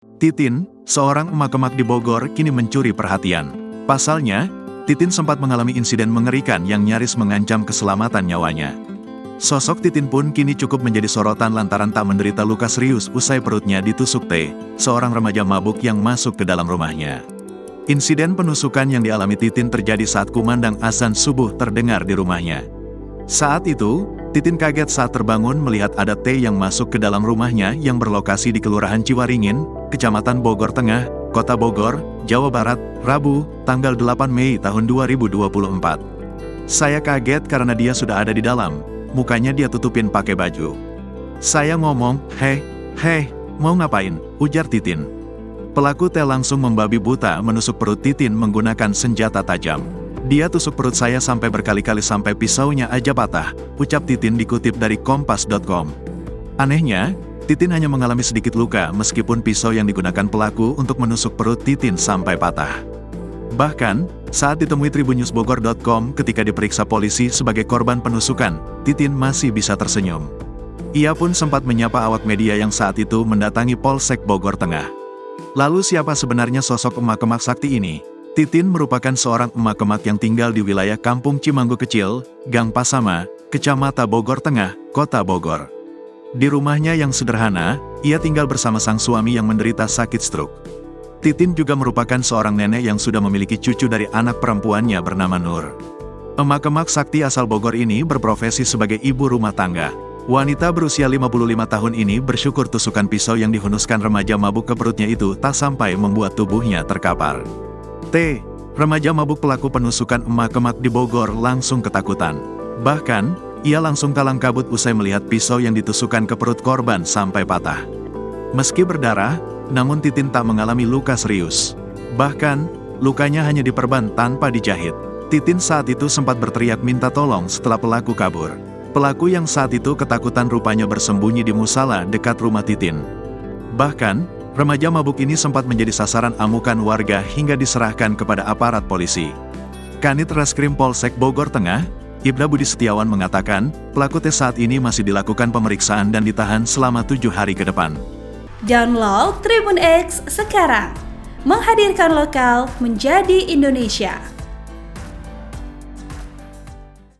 Titin, seorang emak-emak di Bogor, kini mencuri perhatian. Pasalnya, Titin sempat mengalami insiden mengerikan yang nyaris mengancam keselamatan nyawanya. Sosok Titin pun kini cukup menjadi sorotan lantaran tak menderita luka serius usai perutnya ditusuk T, seorang remaja mabuk yang masuk ke dalam rumahnya. Insiden penusukan yang dialami Titin terjadi saat kumandang azan subuh terdengar di rumahnya. Saat itu, Titin kaget saat terbangun melihat ada T yang masuk ke dalam rumahnya yang berlokasi di Kelurahan Ciwaringin, Kecamatan Bogor Tengah, Kota Bogor, Jawa Barat, Rabu, tanggal 8 Mei tahun 2024. Saya kaget karena dia sudah ada di dalam, mukanya dia tutupin pakai baju. Saya ngomong, hei, mau ngapain? Ujar Titin. Pelaku T langsung membabi buta menusuk perut Titin menggunakan senjata tajam. Dia tusuk perut saya sampai berkali-kali sampai pisaunya aja patah, ucap Titin dikutip dari kompas.com. Anehnya, Titin hanya mengalami sedikit luka meskipun pisau yang digunakan pelaku untuk menusuk perut Titin sampai patah. Bahkan, saat ditemui tribunnews.bogor.com ketika diperiksa polisi sebagai korban penusukan, Titin masih bisa tersenyum. Ia pun sempat menyapa awak media yang saat itu mendatangi Polsek Bogor Tengah. Lalu siapa sebenarnya sosok emak-emak sakti ini? Titin merupakan seorang emak-emak yang tinggal di wilayah Kampung Cimanggu Kecil, Gang Pasama, Kecamatan Bogor Tengah, Kota Bogor. Di rumahnya yang sederhana, ia tinggal bersama sang suami yang menderita sakit stroke. Titin juga merupakan seorang nenek yang sudah memiliki cucu dari anak perempuannya bernama Nur. Emak-emak sakti asal Bogor ini berprofesi sebagai ibu rumah tangga. Wanita berusia 55 tahun ini bersyukur tusukan pisau yang dihunuskan remaja mabuk ke perutnya itu tak sampai membuat tubuhnya terkapar. T, remaja mabuk pelaku penusukan emak-emak di Bogor langsung ketakutan. Bahkan, ia langsung kalang kabut usai melihat pisau yang ditusukkan ke perut korban sampai patah. Meski berdarah, namun Titin tak mengalami luka serius. Bahkan, lukanya hanya diperban tanpa dijahit. Titin saat itu sempat berteriak minta tolong setelah pelaku kabur. Pelaku yang saat itu ketakutan rupanya bersembunyi di musala dekat rumah Titin. Bahkan, remaja mabuk ini sempat menjadi sasaran amukan warga hingga diserahkan kepada aparat polisi. Kanit Reskrim Polsek Bogor Tengah, Ibda Budi Setiawan mengatakan, pelaku T saat ini masih dilakukan pemeriksaan dan ditahan selama 7 hari ke depan. Download Tribun X sekarang, menghadirkan lokal menjadi Indonesia.